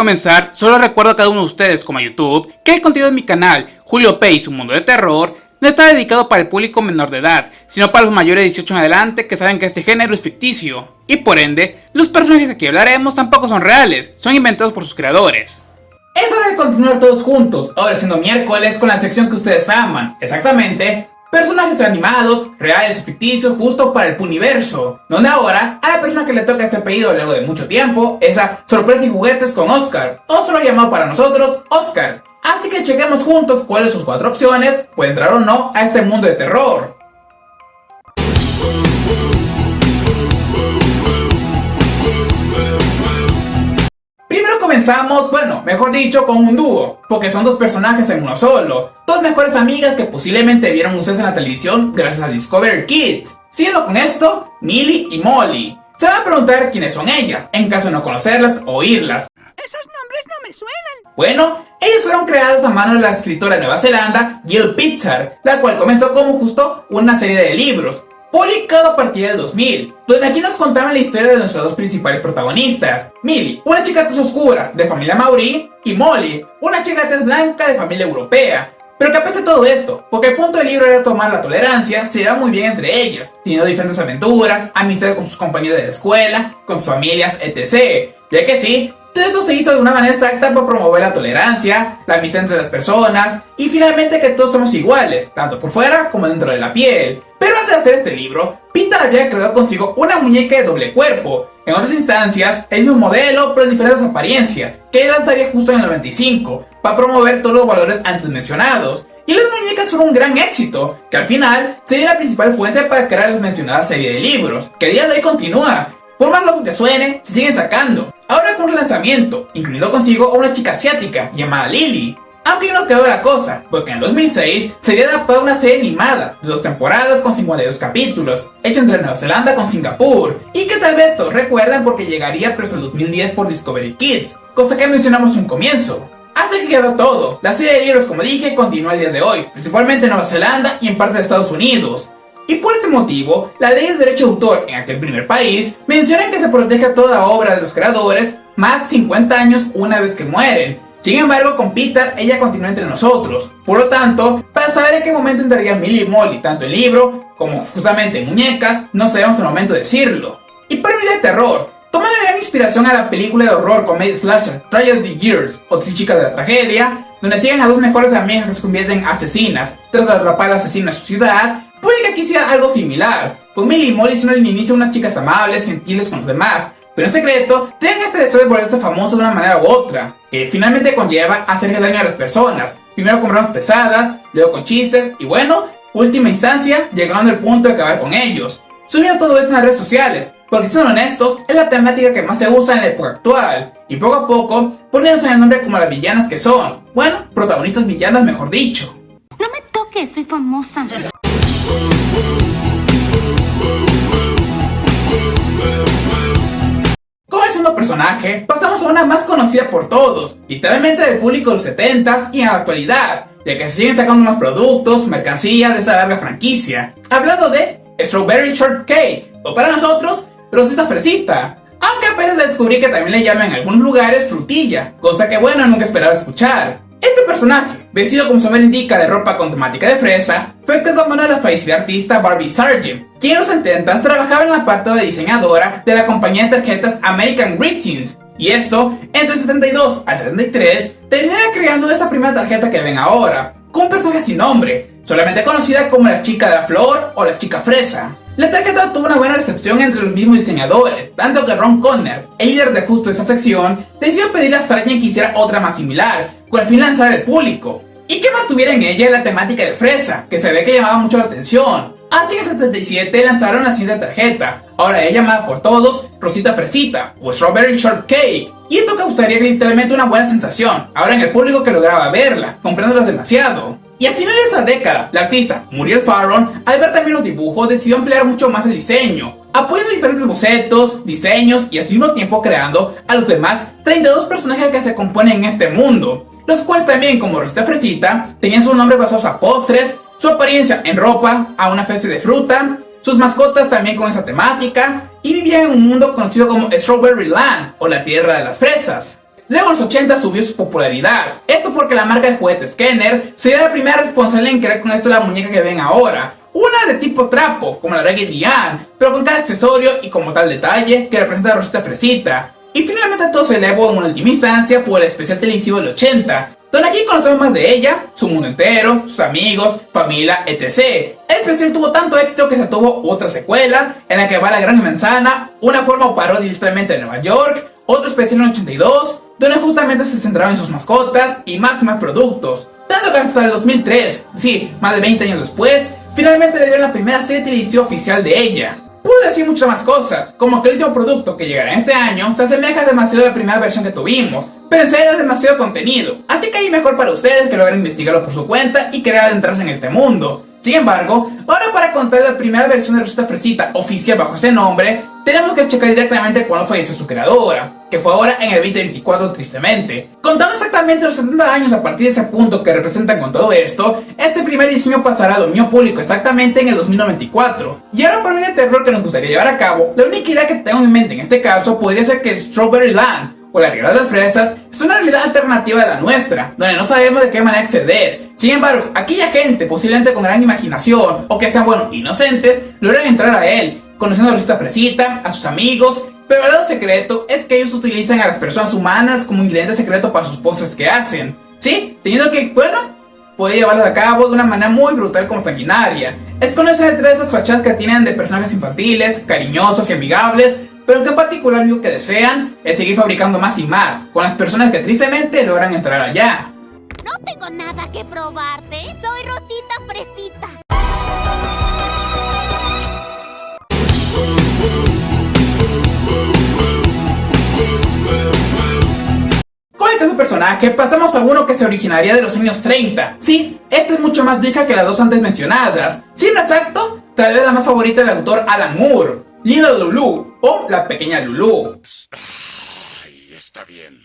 comenzar, solo recuerdo a cada uno de ustedes, como a YouTube, que el contenido de mi canal, Julio P y su mundo de terror, no está dedicado para el público menor de edad, sino para los mayores de 18 en adelante que saben que este género es ficticio, y por ende, los personajes de que hablaremos tampoco son reales, son inventados por sus creadores. Es hora de continuar todos juntos, ahora siendo miércoles con la sección que ustedes aman, exactamente, personajes animados, reales o ficticios justo para el Puniverso, donde ahora a la persona que le toca este apellido luego de mucho tiempo es a Sorpresa y Juguetes con Oscar, o solo llamado para nosotros Oscar. Así que chequemos juntos cuáles son sus 4 opciones, puede entrar o no a este mundo de terror. Primero comenzamos, mejor dicho, con un dúo, porque son 2 personajes en uno solo, 2 mejores amigas que posiblemente vieron ustedes en la televisión gracias a Discovery Kids. Siguiendo con esto, Millie y Molly. Se van a preguntar quiénes son ellas, en caso de no conocerlas o oírlas. Esos nombres no me suenan. Bueno, ellas fueron creadas a mano de la escritora de Nueva Zelanda, Jill Pictar, la cual comenzó como justo una serie de libros, publicado a partir del 2000, donde aquí nos contaban la historia de nuestras 2 principales protagonistas, Millie, una chica tez oscura de familia maorí, y Molly, una chica tez blanca de familia europea. Pero que a pesar de todo esto, porque el punto del libro era tomar la tolerancia, se llevaban muy bien entre ellas, teniendo diferentes aventuras, amistades con sus compañeros de la escuela, con sus familias, etc. Ya que sí, todo esto se hizo de una manera exacta para promover la tolerancia, la amistad entre las personas, y finalmente que todos somos iguales, tanto por fuera como dentro de la piel. Pero antes de hacer este libro, Pictar había creado consigo una muñeca de doble cuerpo, en otras instancias, el mismo modelo pero en diferentes apariencias, que lanzaría justo en el 95, para promover todos los valores antes mencionados. Y las muñecas fueron un gran éxito, que al final sería la principal fuente para crear la mencionada serie de libros, que a día de hoy continúa. Por más loco que suene, se siguen sacando. Ahora con un relanzamiento, incluido consigo a una chica asiática llamada Lily. Aunque no quedó la cosa, porque en 2006 sería adaptada una serie animada de 2 temporadas con 52 capítulos, hecha entre Nueva Zelanda con Singapur, y que tal vez todos recuerdan porque llegaría pero en 2010 por Discovery Kids, cosa que mencionamos en un comienzo. Hasta que quedó todo, la serie de libros, como dije, continúa el día de hoy, principalmente en Nueva Zelanda y en parte de Estados Unidos. Y por este motivo, la ley de derecho de autor en aquel primer país menciona que se protege toda obra de los creadores más 50 años una vez que mueren. Sin embargo, con Pictar, ella continúa entre nosotros. Por lo tanto, para saber en qué momento entraría Millie y Molly, tanto en libro como justamente en muñecas, no sabemos el momento de decirlo. Y para mi de terror, tomando gran inspiración a la película de horror comedia slasher Tragedy Years o 3 chicas de la tragedia, donde siguen a 2 mejores amigas que se convierten en asesinas tras atrapar al asesino en su ciudad, puede que aquí sea algo similar. Con Millie y Molly son al inicio unas chicas amables, gentiles con los demás, pero en secreto tienen este deseo de volverse famosas de una manera u otra, que finalmente conlleva a hacerle daño a las personas, primero con bromas pesadas, luego con chistes, y bueno, última instancia, llegando al punto de acabar con ellos. Subiendo todo esto en las redes sociales, porque si son honestos, es la temática que más se usa en la época actual, y poco a poco, poniéndose en el nombre como las villanas que son, bueno, protagonistas villanas mejor dicho. No me toques, soy famosa. Como el segundo personaje, pasamos a una más conocida por todos, literalmente del público de los 70s y en la actualidad, ya que se siguen sacando más productos, mercancías de esta larga franquicia. Hablando de Strawberry Shortcake, o para nosotros, Rosita Fresita. Aunque apenas descubrí que también le llaman en algunos lugares frutilla, cosa que bueno, nunca esperaba escuchar. Este personaje, vestido como su nombre indica de ropa con temática de fresa, fue creado a mano de la fallecida artista Barbie Sargent, quien en los 70s trabajaba en la parte de diseñadora de la compañía de tarjetas American Greetings, y esto, entre el 72 al 73, terminaría creando esta primera tarjeta que ven ahora, con un personaje sin nombre, solamente conocida como la chica de la flor o la chica fresa. La tarjeta tuvo una buena recepción entre los mismos diseñadores, tanto que Ron Connors, el líder de justo esa sección, decidió pedirle a Sargent que hiciera otra más similar, con el fin de lanzar al público, y que mantuviera en ella la temática de fresa, que se ve que llamaba mucho la atención. Así que en 77 lanzaron la siguiente tarjeta, ahora es llamada por todos Rosita Fresita o Strawberry Shortcake, y esto causaría literalmente una buena sensación, ahora en el público que lograba verla, comprándola demasiado. Y al final de esa década, la artista Muriel Farron, al ver también los dibujos, decidió emplear mucho más el diseño, apoyando diferentes bocetos, diseños y al mismo tiempo creando a los demás 32 personajes que se componen en este mundo, los cuales también, como Rosita Fresita, tenían sus nombres basados a postres, su apariencia en ropa, a una especie de fruta, sus mascotas también con esa temática, y vivían en un mundo conocido como Strawberry Land, o la tierra de las fresas. Luego en los 80 subió su popularidad, esto porque la marca de juguetes Kenner sería la primera responsable en crear con esto la muñeca que ven ahora. Una de tipo trapo, como la Raggedy Ann, pero con cada accesorio y como tal detalle que representa a Rosita Fresita. Y finalmente todo se elevó en una última instancia por el especial televisivo del 80, donde aquí conocemos más de ella, su mundo entero, sus amigos, familia, etc. El especial tuvo tanto éxito que se tuvo otra secuela, en la que va la Gran Manzana, una forma o parodia directamente de Nueva York, otro especial en el 82, donde justamente se centraba en sus mascotas y más productos. Tanto que hasta el 2003, sí, más de 20 años después, finalmente le dieron la primera serie televisiva oficial de ella. Puedo decir muchas más cosas, como que el último producto que llegará este año se asemeja demasiado a la primera versión que tuvimos, pero en serio es demasiado contenido, así que ahí mejor para ustedes que logren investigarlo por su cuenta y querer adentrarse en este mundo. Sin embargo, ahora para contar la primera versión de Rosita Fresita oficial bajo ese nombre, tenemos que checar directamente cuándo falleció su creadora, que fue ahora en el 2024 tristemente. Contando exactamente los 70 años a partir de ese punto que representan con todo esto, este primer diseño pasará a dominio público exactamente en el 2094. Y ahora para el terror que nos gustaría llevar a cabo, la única idea que tengo en mente en este caso podría ser que Strawberry Land, o la Tierra de las Fresas, es una realidad alternativa de la nuestra, donde no sabemos de qué manera acceder. Sin embargo, aquella gente, posiblemente con gran imaginación, o que sean, inocentes, logran entrar a él, conociendo a Rosita Fresita, a sus amigos, pero el lado secreto es que ellos utilizan a las personas humanas como ingrediente secreto para sus postres que hacen. ¿Sí? Teniendo que, puede llevarlas a cabo de una manera muy brutal como sanguinaria. Es conocer entre esas fachadas que tienen de personajes infantiles, cariñosos y amigables, pero que en particular lo único que desean es seguir fabricando más y más, con las personas que tristemente logran entrar allá. No tengo nada que probarte, soy Rosita Fresita. Con el caso del personaje, pasamos a uno que se originaría de los años 30. Sí, esta es mucho más vieja que las dos antes mencionadas. Siendo exacto, tal vez la más favorita del autor Alan Moore, Little Lulu, o la pequeña Lulu. Ay, está bien.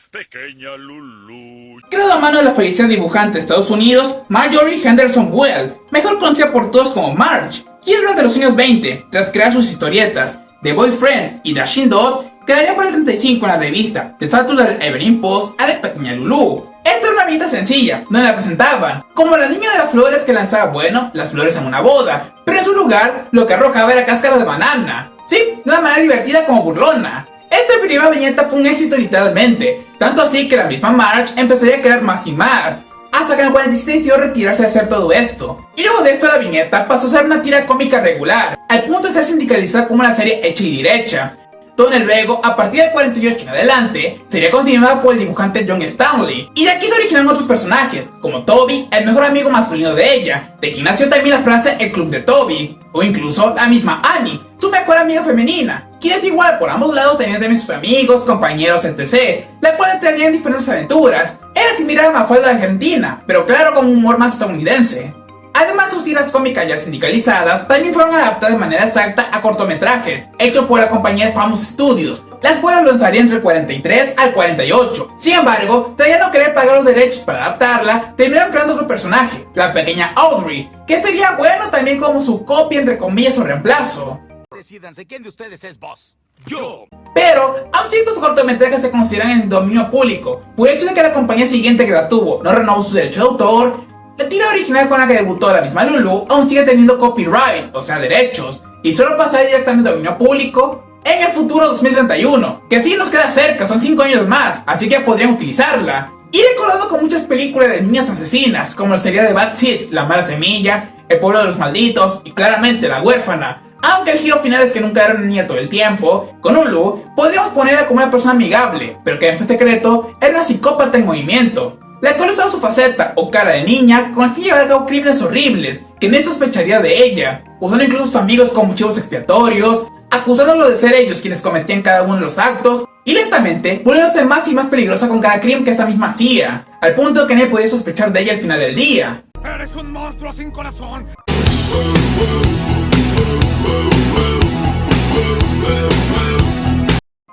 Pequeña Lulu. Creado a mano de la fallecida dibujante de Estados Unidos, Marjorie Henderson Well, mejor conocida por todos como Marge, quien durante los años 20, tras crear sus historietas The Boyfriend y Dashing Dog, crearía para el 35 en la revista The Saturday Evening Post a la pequeña Lulu. Esta era una viñeta sencilla, donde la presentaban como la niña de las flores que lanzaba, las flores en una boda, pero en su lugar lo que arrojaba era cáscara de banana. Sí, de una manera divertida como burlona. Esta primera viñeta fue un éxito literalmente, tanto así que la misma Marge empezaría a crear más y más, hasta que en el 47 decidió retirarse de hacer todo esto. Y luego de esto la viñeta pasó a ser una tira cómica regular, al punto de ser sindicalizada como una serie hecha y derecha. Donde luego, a partir del 48 en adelante, sería continuada por el dibujante John Stanley. Y de aquí se originaron otros personajes, como Toby, el mejor amigo masculino de ella. De aquí nació también la frase el club de Toby, o incluso la misma Annie, su mejor amiga femenina, quien es igual por ambos lados tenían también sus amigos, compañeros, etc., la cual tenían diferentes aventuras. Era similar a Mafalda de Argentina, pero claro con un humor más estadounidense. Además, sus tiras cómicas ya sindicalizadas también fueron adaptadas de manera exacta a cortometrajes, hechos por la compañía Famous Studios, las cuales lanzarían entre el 43 al 48. Sin embargo, todavía no querer pagar los derechos para adaptarla, terminaron creando otro personaje, la pequeña Audrey, que sería también como su copia entre comillas o reemplazo. Decídanse, ¿quién de ustedes es boss? Yo. Pero, aun si estos cortometrajes se consideran en dominio público, por el hecho de que la compañía siguiente que la tuvo no renovó sus derechos de autor, la tira original con la que debutó la misma Lulu aún sigue teniendo copyright, o sea derechos, y solo pasará directamente a dominio público en el futuro 2031, que sí nos queda cerca, son 5 años más, así que podrían utilizarla. Y recordando con muchas películas de niñas asesinas, como la serie de Bad Seed, La Mala Semilla, El Pueblo de los Malditos y claramente La Huérfana. Aunque el giro final es que nunca era una niña todo el tiempo, con Lulu podríamos ponerla como una persona amigable, pero que en secreto era una psicópata en movimiento, la cual usaba su faceta o cara de niña con el fin de llevar a cabo crímenes horribles que nadie sospecharía de ella, usando incluso a sus amigos como chivos expiatorios, acusándolo de ser ellos quienes cometían cada uno de los actos, y lentamente volviéndose más y más peligrosa con cada crimen que esta misma hacía, al punto de que nadie podía sospechar de ella al final del día. Eres un monstruo sin corazón.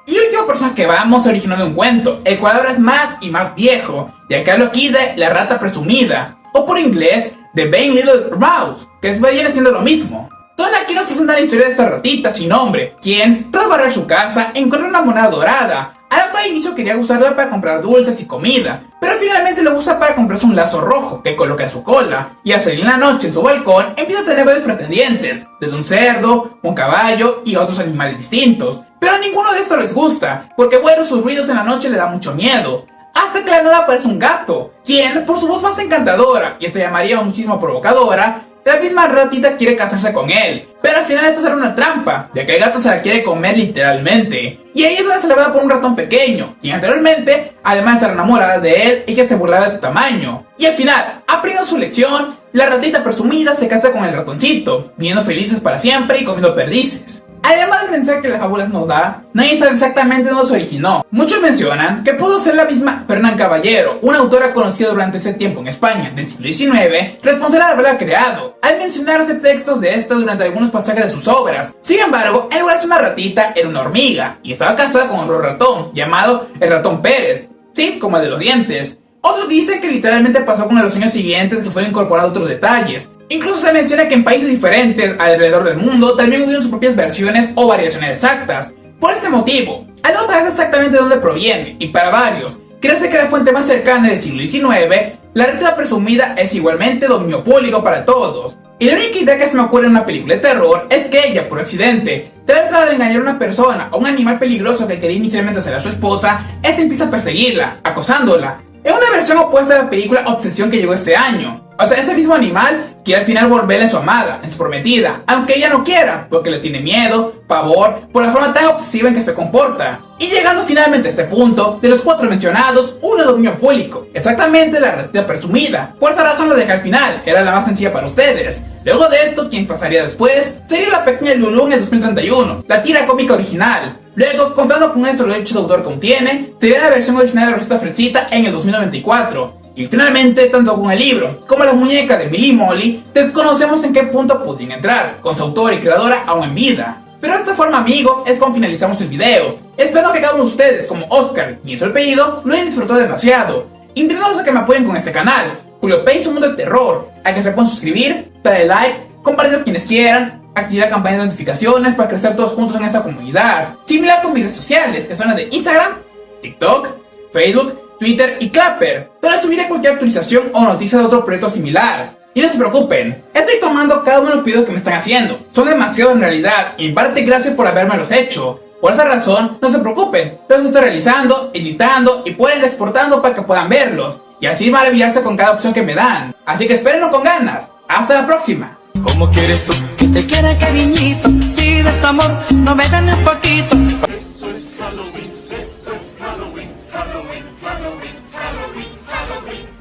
Y el último personaje que vamos se originó de un cuento, el cual ahora es más y más viejo, ya que hablo aquí de La Rata Presumida, o por inglés, The Vain Little Mouse, que viene siendo lo mismo. Donde aquí nos presenta la historia de esta ratita sin nombre, quien, tras barrer su casa, encuentra una moneda dorada, a la cual al inicio quería usarla para comprar dulces y comida, pero finalmente lo usa para comprarse un lazo rojo que coloca en su cola, y al salir en la noche en su balcón empieza a tener varios pretendientes, desde un cerdo, un caballo y otros animales distintos, pero a ninguno de estos les gusta, porque bueno, sus ruidos en la noche le da mucho miedo. Hasta que la nada aparece un gato, quien, por su voz más encantadora, y esta llamaría muchísimo provocadora, la misma ratita quiere casarse con él, pero al final esto será una trampa, ya que el gato se la quiere comer literalmente. Y ahí es donde se le va por un ratón pequeño, quien anteriormente, además de estar enamorada de él, ella se burlaba de su tamaño. Y al final, aprendiendo su lección, la ratita presumida se casa con el ratoncito, viviendo felices para siempre y comiendo perdices. Además del mensaje que las fábulas nos da, nadie sabe exactamente dónde se originó. Muchos mencionan que pudo ser la misma Fernán Caballero, una autora conocida durante ese tiempo en España, del siglo XIX, responsable de haberla creado, al mencionarse textos de esta durante algunos pasajes de sus obras. Sin embargo, en lugar de ser una ratita, era una hormiga, y estaba casada con otro ratón, llamado el ratón Pérez, sí, como el de los dientes. Otros dicen que literalmente pasó con en los años siguientes que fueron incorporados otros detalles. Incluso se menciona que en países diferentes alrededor del mundo también hubieron sus propias versiones o variaciones exactas. Por este motivo, al no saber exactamente de dónde proviene, y para varios, creerse que la fuente más cercana del siglo XIX, la ratita presumida es igualmente dominio público para todos. Y la única idea que se me ocurre en una película de terror es que ella, por accidente, tras de engañar a una persona o un animal peligroso que quería inicialmente ser a su esposa, este empieza a perseguirla, acosándola. Es una versión opuesta a la película Obsesión que llegó este año. O sea, ese mismo animal quiere al final volverla en su amada, en su prometida, aunque ella no quiera, porque le tiene miedo, pavor, por la forma tan obsesiva en que se comporta. Y llegando finalmente a este punto, de los 4 mencionados, uno es dominio público, exactamente la ratita presumida. Por esa razón la dejé al final, era la más sencilla para ustedes. Luego de esto, quien pasaría después sería la pequeña Lulú en el 2031, la tira cómica original. Luego, contando con esto los derechos de autor que contiene, sería la versión original de Rosita Fresita en el 2094. Y finalmente, tanto con el libro como la muñeca de Millie Molly, desconocemos en qué punto podrían entrar, con su autora y creadora aún en vida. Pero de esta forma, amigos, es como finalizamos el video. Espero que cada uno de ustedes, como Oscar y su apellido, lo hayan disfrutado demasiado. Invitándolos a que me apoyen con este canal, Julio Pay, su mundo del terror, a que se puedan suscribir, darle like, compartir quienes quieran, activar la campana de notificaciones para crecer todos juntos en esta comunidad. Similar con mis redes sociales, que son las de Instagram, TikTok, Facebook, Twitter y Clapper, donde subiré cualquier actualización o noticia de otro proyecto similar. Y no se preocupen, estoy tomando cada uno de los pedidos que me están haciendo. Son demasiados en realidad, y en parte gracias por habérmelos hecho. Por esa razón, no se preocupen, los estoy realizando, editando y pueden ir exportando para que puedan verlos. Y así maravillarse con cada opción que me dan. Así que espérenlo con ganas. ¡Hasta la próxima! ¿Cómo quieres tú que te quiera, cariñito? Si de tu amor no me dan